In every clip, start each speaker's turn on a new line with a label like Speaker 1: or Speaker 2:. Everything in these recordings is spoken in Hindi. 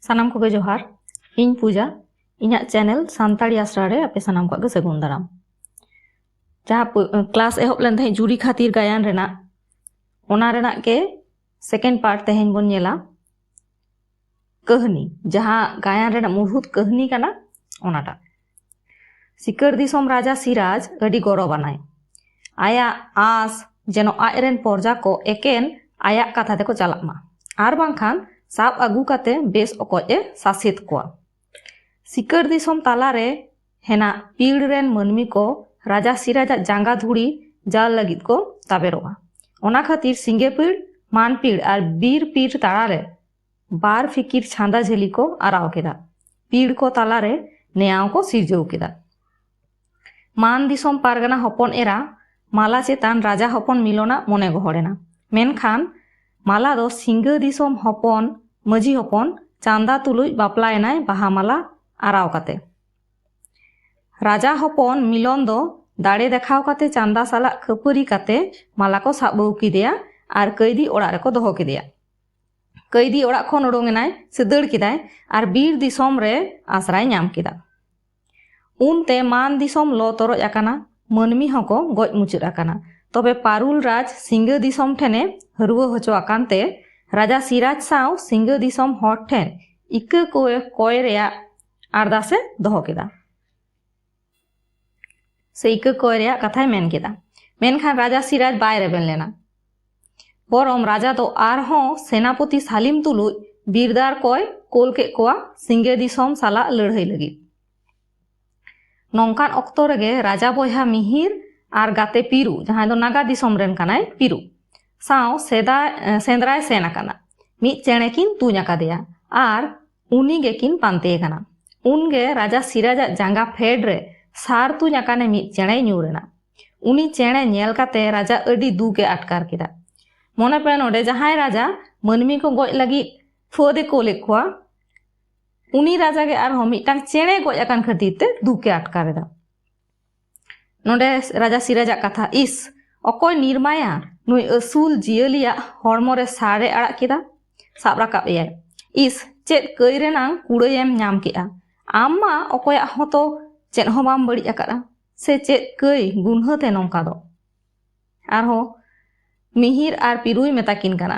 Speaker 1: ᱥᱟᱱᱟᱢ ᱠᱚᱜᱮ ᱡᱚᱦᱟᱨ ᱤᱧ ᱯᱩᱡᱟ ᱤᱧᱟᱹᱜ ᱪᱮᱱᱮᱞ ᱥᱟᱱᱛᱟᱲᱤ ᱟᱥᱲᱟ ᱨᱮ ᱟᱯᱮ ᱥᱟᱱᱟᱢ ᱠᱚ ᱥᱟᱹᱜᱩᱱ ᱫᱟᱨᱟᱢ ᱡᱟᱦᱟᱸ ᱠᱞᱟᱥ ᱮᱦᱚᱵ ᱞᱮᱱ ᱛᱟᱦᱮᱸ ᱡᱩᱨᱤ ᱠᱷᱟᱹᱛᱤᱨ ᱜᱟᱭᱟᱱ ᱨᱮᱱᱟᱜ ᱚᱱᱟ ᱨᱮᱱᱟᱜ ᱜᱮ सेकेंड पार्ट तेहेन बन नेला कहानी जहां गायन रेना मूलभूत कहानी कना ओनाटा सिकर दिसोम राजा सिराज अडी गौरव बनाय आया आस जेनो आयरन पर्जा को एकेन आया कथा तेको चलाक मा आर बांखान साब आगु काते बेस ओकोजे सासित कोआ सिकर दिसोम तालारे हेना पीड़ रेन मनमी को राजा सिराज जांगा धुड़ी जाल लगित को ताबेरोआ ओना खातिर सिंगे पीड़ मान पीड़ और बीर पीड़ ताड़ारे बार फिकिर छांदा झेली को आराव केदा पीड़ को तालारे नेयाव को सिरजव केदा मान दिसोम पारगना हपन एरा माला चेतान राजा हपन मिलोना मने गहरेना मेनखान माला दो सिंगे दिसोम हपन मजी हपन चांदा तुलुज बापलायनाय बाहा माला आराव काते राजा हपन मिलन दो दाड़े देखाव काते चांदा साला खपरी काते माला को साबौ किदेया और कैदी ओड़ा रेको दोहो किदेया कैदी ओड़ा खन उडोंगेनाय से दड़ किदाय और बीर दिसोम रे आश्रय नाम किदा उनते मान दिसोम लो तोरज आकाना मनमी हको गज मुचाद आकाना तबे पारुल राज सिंगे दिसोम ठेने हरुआ होचो आकानते राजा सिराज साव सिंगे दिसोम हर ठेन इक्के कोय रेया आरदासे दोहो किदा से इक्के कोय रेया कथाय मेन किदा मेनखान राजा सिराज बाय रेबेन लेना बरम राजा तो आरहों सेनापति सालिम तुलुज बीरदार कोय कोल के कोआ सिंगे दिसोम साला लड़ाई लगी नौकान अक्तो रेगे राजा बयहा मिहिर आर गाते पीरू जहां दो नागा दिसोम रेन कानाय पीरू साव सेंद्राय सेन आकाना मिद चेणे किन तुñ आकादेया आर उनी गे किन पांते काना उनगे राजा सिराजा जांगा फेड रे सार तुñ आकाने मिद चेणे ᱧᱩᱨᱮᱱᱟ उनी चेणे नेल काते राजा अडी दुगे आटकार केदा मने पे नोडे जहां राजा मनमी को गज लगी फोदे कोले कोआ उनी राजा के आर मिटांग चेणे गज आकान खातिर ते दुके आटकारेदा नोडे राजा सिराजा कथा इस अकोय निर्माया नुई असुल जियलिया हरमो रे सारे आड़ा केदा साब राकाब एयाय इस चेद कई रेनांग कुड़ायेम नाम केआ आम्मा अकोया हतो चेद हो बाम बड़ी आकादा से चेद कई गुनहते नोंका दो आरहो मिहिर आर पिरुई मेताकिन काना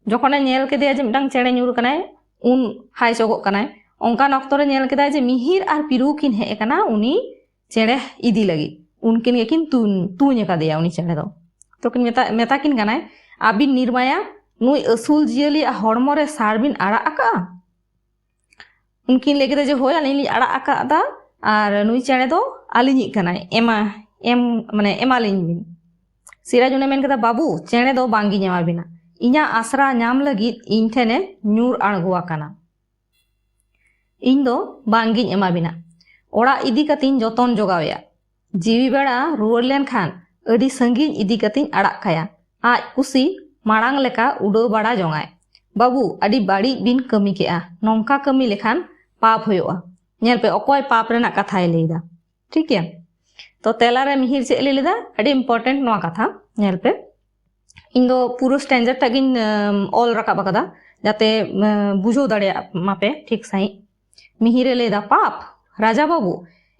Speaker 1: जखने नेल केदेया जे मिटांग चेणे ᱧᱩᱨ कानाय उन हाय चगो कानाय ओंकान अक्तो रे नेल केदाय जे मिहिर आर पिरु किन हे काना उनी चेणे इदी लगी उनकिन गे किन तुñ कादेया उनी चेणे दो तो किन मेताकिन कानाय आबिन निर्माया नुई असुल जियली हरमो रे सारबिन आड़ा आका उनकिन लेके जे होय आलिनी आड़ा आका दा आर नुई चेणे दो आलिनी कानाय एम माने एमालिन बिन सिराज उन्हें मेन कदा बाबू चेणे दो बांगी ᱧᱟᱢᱟ बिना इñा आसरा ᱧᱟᱢ लगित इन ठेने ᱧᱩᱨ आड़गो आकाना इन दो बांगी एमा बिना ओड़ा इदी कतिन जतन जोगावेया जीवी बेड़ा रुवर लेन खान अडी संगी इदी कतिन आड़ाक खाया आज कुसी माड़ांग लेका उडो बाड़ा जोंगाय बाबू अडी बाड़ी बिन कमी केआ नोंका कमी लेखान पाप होयोआ नेल पे अकोय पाप रेना कथाय लेदा ठीक है तो तेलारे मिहिर चेद लेदा अडी इम्पोर्टेंट नोआ कथा नेल पे इन दो पूरा स्टैंडर्ड तगिन ऑल रकाब कदा जाते बुझो दाड़ेया मापे ठीक सही मिहिरे लेदा पाप राजा बाबू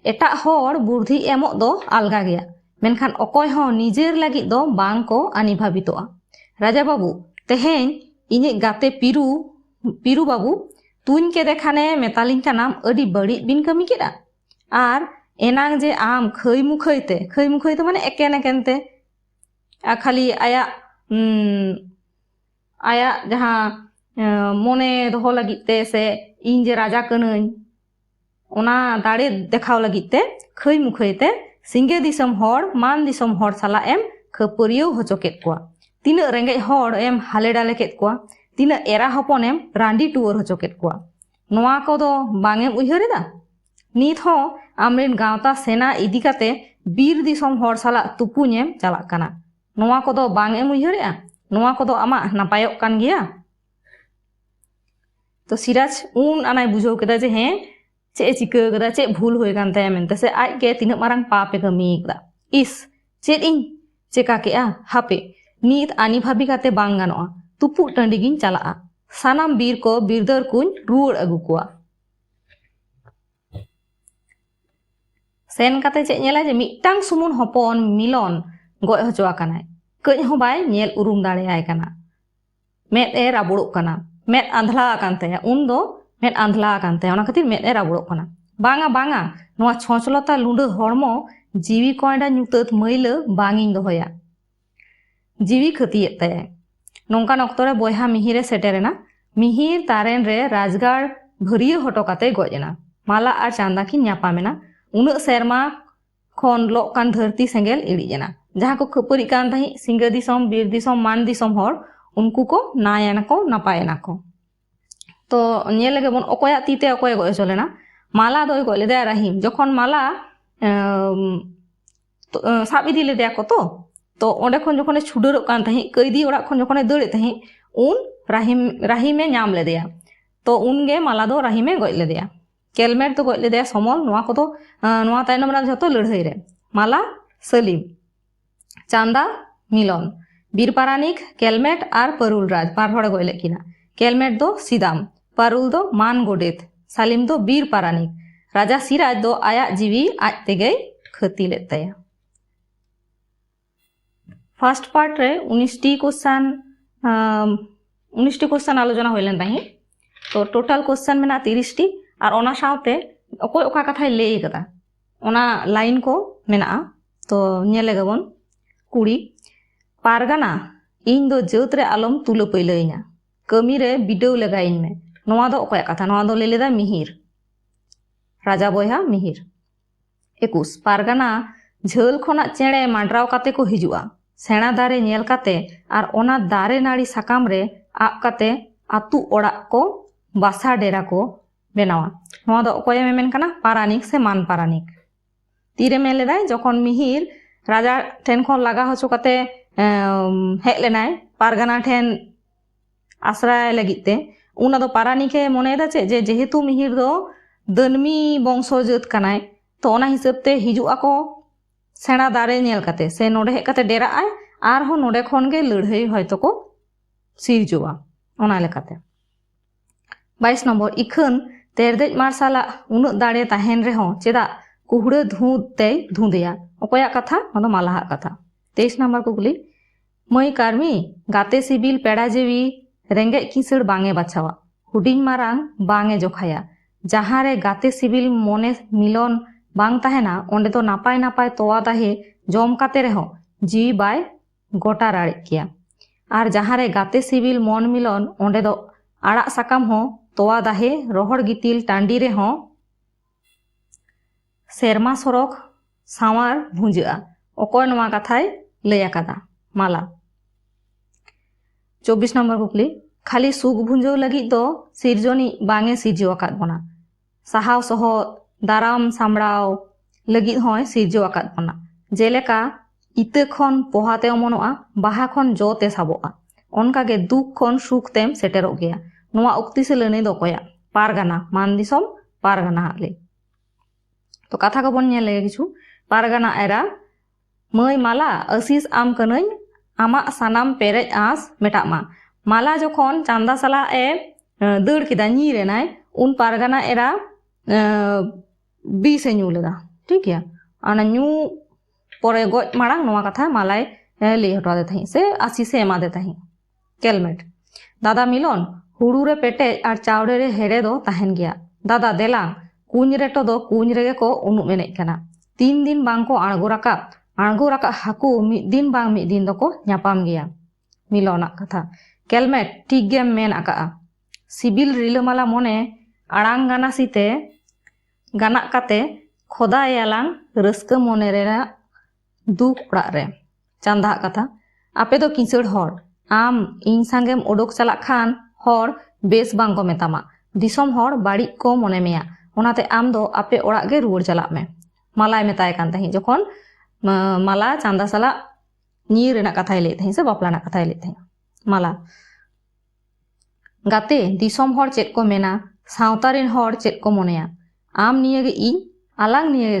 Speaker 1: एटा हर बुद्धि एमो दो अलगा गया मेनखान अकोय हो निजेर लगी दो बांग को आनी भाबितोआ राजा बाबू तेहेन इने गाते पीरू बाबू तुñ के देखाने मेतालिन कानाम अडी बड़ी बिन कमी केदा आर एनांग जे आम खै मुखैते माने एकेनते खाली आया जहां मने दोहो लगिते से इन जे राजा कनई ओना दाड़े देखाव लगिते खै मुखैते सिंगे दिसम हर मान दिसम हर साला एम खपरियो होचो केत कोआ तिना रेंगे हर एम हाले डाले केत कोआ तिना एरा हपन एम रांडी टुवर होचो केत कोआ नोआ कोदो बांगेम उयहरेदा नित हो आमरेन गावता सेना इदी काते बीर दिसम हर साला तुपुñेम चालाक काना नोआ कोदो बांगेम उयहरेआ नोआ कोदो आमा नापायोक कान गिया तो सिराज उन आनाय बुझाव केदा जे हें चे चिका कदा चे भूल होय कान ताया मेनते से आज के तिना मारांग पापे कमी कदा इस चेद इन चेका केआ हापे नित आनी भाबी काते बांग गानोआ तुपु टांडी गिन चालाआ सानाम बीर को बिरदर कुन रुआड़ अगु कुआ सेन काते चेक नेला जे मिटांग सुमुन हपन मिलन गoj हचो आकानाय कई हो बाय नेल उरुम दाड़ेयाय काना मेद ए राबुड़ोग काना मेद आंधला आकान ताया उन दो मेद आंधला आकान ताया ओना खातिर मेद ए राबुड़ोग काना बांगा बांगा नोआ छोंचलता लुंडा हड़मो जीवी कोयडा ᱧᱩᱛᱟᱹᱛ मैला बांगिन दोहया जीवी खतियेद ताया नोंकान अक्तरे बयहा मिहिरे सेटेरेना मिहिर तारेन रे राजगार भरिया हटो काते गजना माला आर चांदा किन ᱧᱟᱯᱟᱢᱮᱱᱟ उनक सेरमा खन लोक कान धरती सेंगेल इड़ीजना जहाँ को खपरी कान तही सिंगा दिसम बीर दिसम मान दिसम हर उनको को नायना को नापायना को तो नेल गे बन अकोया तीते अकोय गय चलेना माला दो गय लेदे राहिम जखन माला साब इदी लेदे को तो ओंडे खन जखन छुडर कान तही कैदी ओड़ा खन जखन दड़े तही उन राहिमे नाम लेदेया तो उनगे माला दो राहिमे गय लेदेया केलमेट तो गज लेदे समल नोआ को तो नोआ तायनम रा जतो लड़ाई रे माला सलीम चांदा मिलन बीर पारानिक केलमेट आर परुल राज पार हड़े गय लेकिना केलमेट दो सीदाम पारुल दो मान गोडेत सालिम दो बीर पारानिक राजा सिराज दो आया जीवी आज तेगे खती लेत ताया फर्स्ट पार्ट रे 19टी क्वेश्चन आलोचना होइलेन ताही तो टोटल क्वेश्चन मेना 30टी और ओना साउते अकोय ओका कथाय लई कदा ओना लाइन को मेना तो नेले गबन कुड़ी पारगाना इन दो जौत रे आलम तुलो पैलैना कमी रे बिडौ लगाइन में नोआ दो अकोय कथा नोआ दो लेलेदा मिहिर राजा बयहा मिहिर 21 पारगाना झोल खना चेड़े मांडराव काते को हिजुआ सेना दारे नेल काते और ओना दारे नाड़ी साकाम रे आब काते आतु ओड़ा को बासा डेरा को बेनावा नोआ दो अकोय मेमेन काना पारानिक से मान पारानिक तीरे मेन लेदाय जखन मिहिर राजा ठेन खन लागा हचो काते हेज लेनाय पारगाना ठेन आश्रय लगिते उना दो पारानिके मनेदा चे जे जेहेतु मिहिर दो दनमी बंशो जात कानाय तो ओना हिसाबते हिजुआ को सेना दारे नेल काते से नोडे हेज काते डेरा आय आर हो नोडे खन गे लड़ाई हयतो को सिरजुआ ओना लेकाते 22 नम्बर इखन तेरदेज मार्शाला उन दाड़े ताहेन रेहो चेदा कुहड़ा धूते धुंदेया अकोया कथा मतलब मालाहा कथा 23 नम्बर कुकली मई कार्मी गाते सिबिल पेड़ा जेवी रेंगे किसड़ बांगे बाछावा हुडिंग मारांग बांगे जोखाया जहाँ रे गाते सिबिल मोने मिलन बांग ताहेना ओंडे तो नापाय नापाय तोवा दाहे जम काते रेहो जी बाय गोटा राड़ किया और जहाँ रे गाते सिबिल मन मिलन ओंडे दो आड़ा साकाम हो तोवा दाहे रोहड़ गितिल टांडी रे हों सेरमा सरक सावार भुंजा अकोय नोआ कथाय लय आकादा माला 24 नम्बर कुकली खाली सुख भुंजो लगी दो सिरजनी बांगे सिरजो आकाद बना साहाव सह दाराम सामड़ाव लगी होय सिरजो आकाद बना जेलेका इते खन पोहाते अमनोआ बाहा खन जोते साबोआ ओनकागे दुख खन सुख तेम सेटेरोग गया नोआ उक्ति से लने दो कोया पारगाना मान दिसम पारगाना हाले तो कथा को बन नेले किछु पारगाना एरा मई माला आशीष आम कनई आमा सानाम पेरेज आस मेटामा माला जखन चांदा साला ए दड़ किदा नी रेनाय उन पारगाना एरा बी से न्यू लेदा ठीक है आना न्यू परे गज माड़ांग नोआ कथा मालाय ले हटवा दे थई से आशीष से एमा दे थई केलमेट दादा मिलन हुड़ू रे पेटे और चावड़े रे हेड़े दो ताहेन गया दादा देला कुंज रेटो दो कुंज रेगे को उनुक मेनेज कना 3 दिन बांग को आड़गो राका हाकू मिद दिन बांग मिद दिन दो को ᱧᱟᱯᱟᱢ गया मिलना कथा केलमेट ठीक गेम मेन आका सिबिल रिलमाला मने आड़ांग गाना सीते गाना काते खोदा यालांग रस्का मने रेना दुख ओड़ा रे चांदा कथा आपे दो किसड़ हर आम इन संगेम ओडोक चला खान हर बेस बांग को मेतामा दिसम हर बाड़ी को मने मेया ओनाते आम दो आपे ओड़ा गे रुवर चला में मालाय मेताय कान तही जखन माला चांदा साला नी रेना कथाय ले तही से बापलाना कथाय ले तही माला गाते दिसम हर चेक को मेना सावतारिन हर चेक को मनेया आम नियेगे इन आलांग नियेगे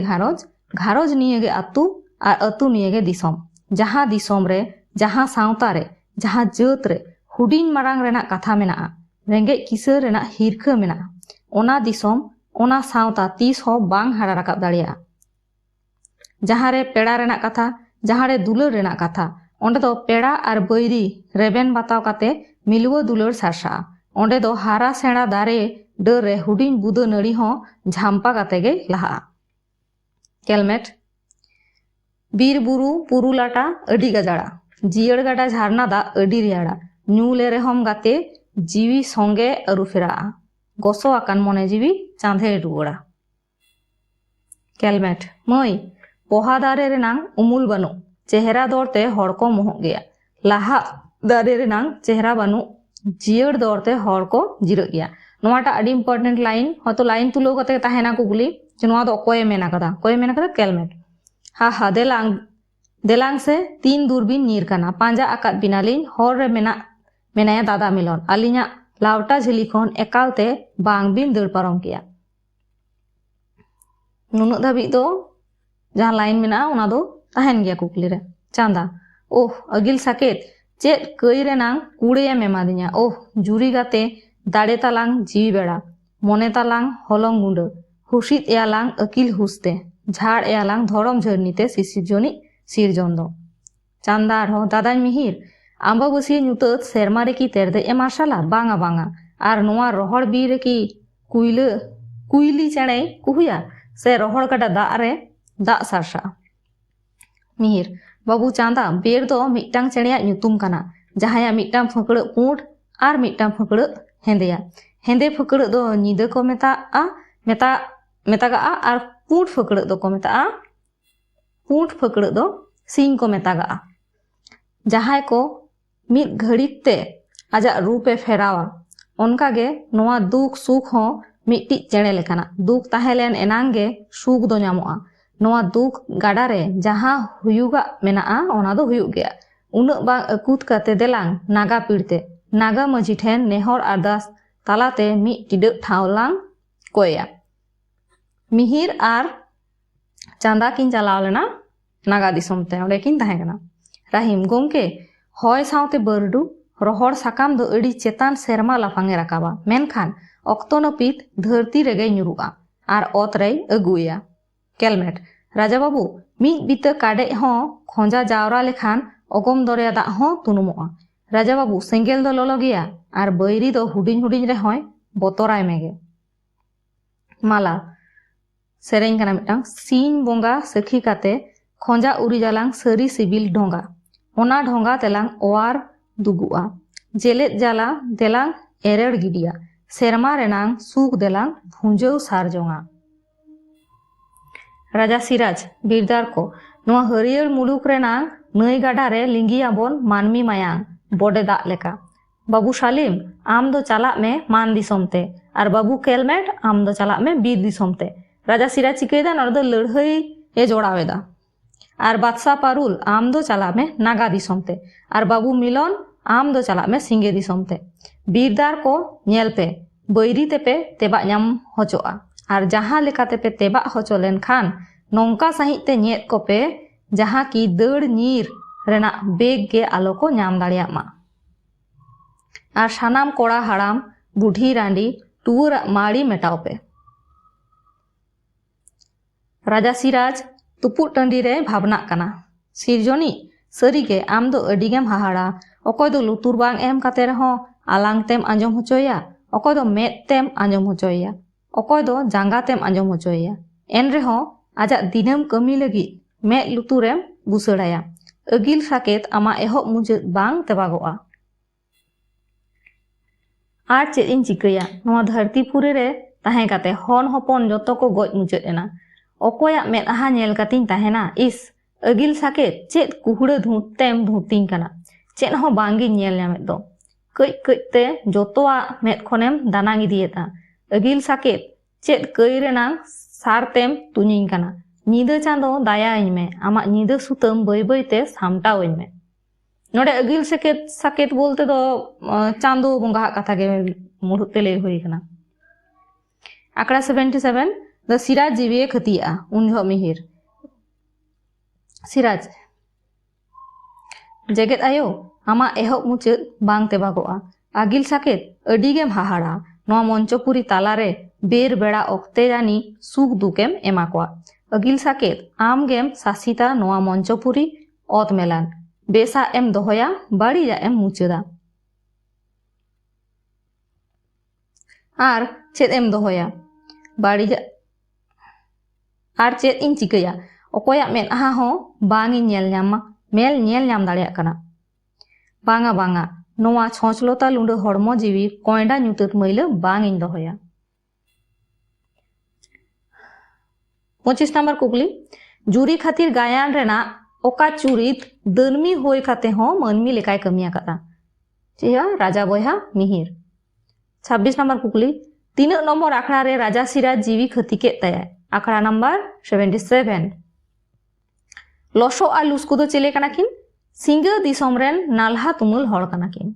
Speaker 1: घारोज नियेगे आतु और अतु नियेगे दिसम जहाँ दिसम रे जहाँ सावता रे जहाँ जात रे हुडिन मारांग रेना कथा मेना रेंगे किसार रेना हिरखा मेना ओना दिसोम ओना सावता तीस हो बांग हारा राकाब दाड़िया जहारे पेड़ा रेना कथा जहारे दुलार रेना कथा ओंडे दो पेड़ा आर बैरी रेबेन बाताव काते मिलुआ दुलार सारसा ओंडे दो हारा सेड़ा दारे डर रे हुडिंग बुदा नड़ी हो झाम्पा काते गे लहा केलमेट बीर बुरु पुरु लाटा अडी गजाड़ा जियड़ गाडा झारना दा अडी रियाड़ा न्यू ले रेहम गाते जीवी संगे अरुफेरा गसो आकान मने जीवी चांदे रुगड़ा केलमेट मई पोहा दारे रेनांग उमुल बानु चेहरा दौड़ते हड़ को मोहक गया लाहा दारे रेनांग चेहरा बानु जियड़ दौड़ते हड़ को जिरग गया नोवाटा अडी इम्पोर्टेंट लाइन हयतो लाइन तुलो कते ताहेना कुगली जे नोवा दो अकोय मेना कदा केलमेट हा हा देलांग से 3 दूरबीन नीर काना पांजा आकाद बिनालिन हर रे मेनाया दादा मिलन अलिना लावटा झिली खन एकालते बांग बिन दर पारम किया नुनुक धाबी दो जहां लाइन मेना उना दो ताहेन गया कुकली रे चांदा ओह अगिल साकेत चेत कई रेनांग कुड़ेया मेमादिया ओह जुरी गाते दाड़े तालांग जीवी बेड़ा मने तालांग हलंग गुंडा हुसित एयालांग अकिल हुसते झाड़ एयालांग धरम झरनीते सिसिरजनी सिरजन दो चांदा आरो दादाñ मिहिर आम्बाबसी ᱧᱩᱛᱟᱹᱛ ᱥᱮᱨᱢᱟ ᱨᱮᱠᱤ ᱛᱮᱨᱫᱮ ᱮ ᱢᱟᱨᱥᱟᱞᱟ ᱵᱟᱝᱟ ᱵᱟᱝᱟ ᱟᱨ ᱱᱚᱣᱟ ᱨᱚᱦᱚᱲ ᱵᱤᱨ ᱨᱮᱠᱤ कुइली चेणे कुहुया से रहोड़ गडा दाग रे दाग सारसा मिहिर बाबू चांदा बेर दो मिटांग चेणेया ᱧᱩᱛᱩᱢ काना जहाया मिटांग फकड़ पुंड आर मिटांग फकड़ हेंदेया हेंदे फकड़ दो नीदा को मेतागा आर पुंड फकड़ दो को मेता पुंड फकड़ दो सिंग को मेतागा जहाय को मिट घड़ीते आजा रूपे फेरावा ओनकागे नोआ दुख सुख हो मिट्टी चेणे लेकाना दुख ताहेलेन एनांगे सुख दो ᱧᱟᱢᱚᱜᱼᱟ नोआ दुख गाडारे जहां हुयुगा मेनाआ ओना दो हुयुग गया उनक बांग अकुत काते देलांग नागा पीड़ते नागा मजी ठेन नेहर अरदास तालाते मिट टिडक ठावलांग कोया मिहिर आर चांदा किन चलाव लेना नागा दिसोमते ओंडे किन ताहे कना राहिम गोमके हय सावते बरडू रहोड़ साकाम दो अड़ी चेतान सेरमा लाफांगे राकाबा मेनखान ऑक्तो नपीत धरती रेगे ᱧᱩᱨᱩᱜᱼᱟ आर ओत रे अगुया केलमेट राजा बाबू मिट बीता काडे हो खोंजा जावरा लेखान अगम दरिया दाग हो तुनुमोआ राजा बाबू सेंगेल दो ललो गया आर बैरी दो हुडिंग हुडिंग रे होय बतराय मेगे माला सेरेंग कना मिटांग सीन बोंगा सखी काते खोंजा उरी जालांग सरी सिबिल ढोंगा ओना ढोंगा तेलांग ओवार दुगुआ जेलेत जाला देलांग एरेड़ गिडिया सेरमा रेनांग सुख देलांग भुंजौ सारजोंगा राजा सिराज बिरदार को नोआ हरियर मुलुक रेनांग नई गाडा रे लिंगियाबोन मानमी मायांग बोडे दाग लेका बाबू शालिम आम दो चालाक में मान दिसोमते आर बाबू केलमेट आम दो चालाक में बीर दिसोमते राजा सिराज चिकेदा नरदो लड़हई ए जोड़ावेदा आर बादशाह पारुल आम दो चालाक में नागा दिसोमते आर बाबू मिलन आम दो चालाक में सिंगे दिसोमते बीरदार को नेलपे बैरी तेपे तेबा ᱧᱟᱢ होचोआ आर जहां लेकाते पे तेबा होचो लेनखान नोंका सहित ते ñेत कोपे जहां की दड़ नीर रेना बेग के आलो को ᱧाम दाड़िया मा आर सानाम कोड़ा हाड़ाम बुढ़ी रांडी टूर माड़ी मेटाव पे राजा सिराज तुपुट टंडी रे भावना काना सिरजनी सरीगे आम दो अडिगेम हाहाड़ा अकोय दो लुतुर बांग एम काते रहो आलांग तेम आंजम होचोया अकोय दो मेद तेम आंजम होचोया अकोय दो जांगा तेम आंजम होचोया एन रेहो आजा दिनम कमी लगी मेद लुतुरेम बुसड़ाया अगिल साकेत आमा एहब मुजाद बांग तेबागोआ आर चेद इन चिकया नोआ धरती पुरी रे ताहे काते हन हपन जतो को गज मुजाद एना अकोया मेद आहा नेल कातिन ताहेना इस अगिल साकेत चेद कुहुड़ा धुतेम धुतिंग काना चेद हो बांगी नेल ᱧᱟᱢᱮᱫ दो कई कईते जोतोआ मेद खनेम दानांग इदियेता अगिल साकेत चेद कई रेनांग सारतेम तुनिंग काना नीदा चांदो दायाइñ मे आमा नीदा सुतम बई बईते सामटावइñ मे नोडे अगिल साकेत बोलते दो चांदो बंगा कथा गे मुरुते ले होई काना आकड़ा 77 द सिराज जीविए खतिया उनहो मिहिर सिराज जेगेत आयो आमा एहब मुचाद बांग तेबागोआ आगिल साकेत अडिगेम हाहाड़ा नोआ मंचपुरी तालारे बेर बेड़ा ओक्ते जानी सुख दुकेम एमा कोआ अगिल साकेत आमगेम सासिता नोआ मंचपुरी ओत मेलान बेसा एम दोहया बाड़ीजा एम मुचेदा आर चेद एम दोहया बाड़ीजा आर चेद इन चिकया ओकोया मेदहा हो बांगी नेल ᱧᱟᱢᱟ मेल नेल ᱧᱟᱢ दाड़ेयाग कना बांगा बांगा नोआ छोचलोता लुंडो हड़मो जीवी कोयडा ᱧᱩᱛᱟᱹᱛ मैला बांग इन दोहया 25 नंबर कुकली जुरी खातिर गायन रेना ओका चुरित दर्मी होय खाते हो मनमी लेकाय कमिया कदा चिया राजा बोया मिहिर 26 नंबर कुकली तीन नंबर आखड़ा रे राजा सिराज जीवी खती के तय आखड़ा नंबर 77 लोसो आ लुस्कु दो चेले कना किन सिंगा दिसोम रेन नालहा तुमुल हड़ कना किन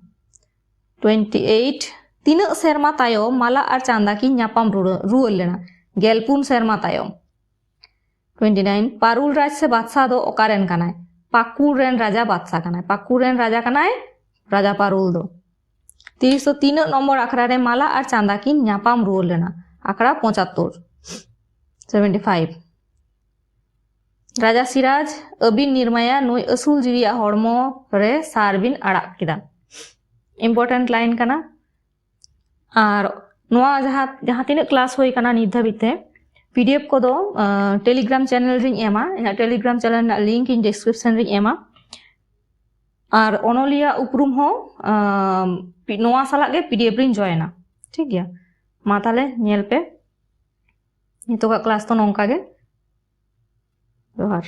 Speaker 1: 28 तीन सेरमा तायो माला आर चांदा की ᱧᱟᱯᱟᱢ रुअल लेना गेलपुन सेरमा तायो 29 पारुल राज से बादशाह दो ओकारेन कनाय पाकुर रेन राजा बादशाह कनाय पाकुर रेन राजा कनाय राजा पारुल दो 303 नंबर आखड़ा रे माला आर चांदा की ᱧᱟᱯᱟᱢ रुअल लेना आखड़ा 75 75 राजा सिराज अबिन निर्माया नुई असुल जीविया हड़मो रे सारबिन अड़ाग किदा इम्पोर्टेंट लाइन कना और नोआ जहाँ तीन क्लास होई कना नित धाबिते पीडीएफ को दो टेलीग्राम चैनल रिंग एमा इन टेलीग्राम चैनल ना लिंक इन डिस्क्रिप्शन रिंग एमा और ओनोलिया उपरूम हो नोआ साला के पीडीएफ रिंग जॉइना ठीक गया मा ताले नेल पे नितो का क्लास तो नोंका गे जोहार।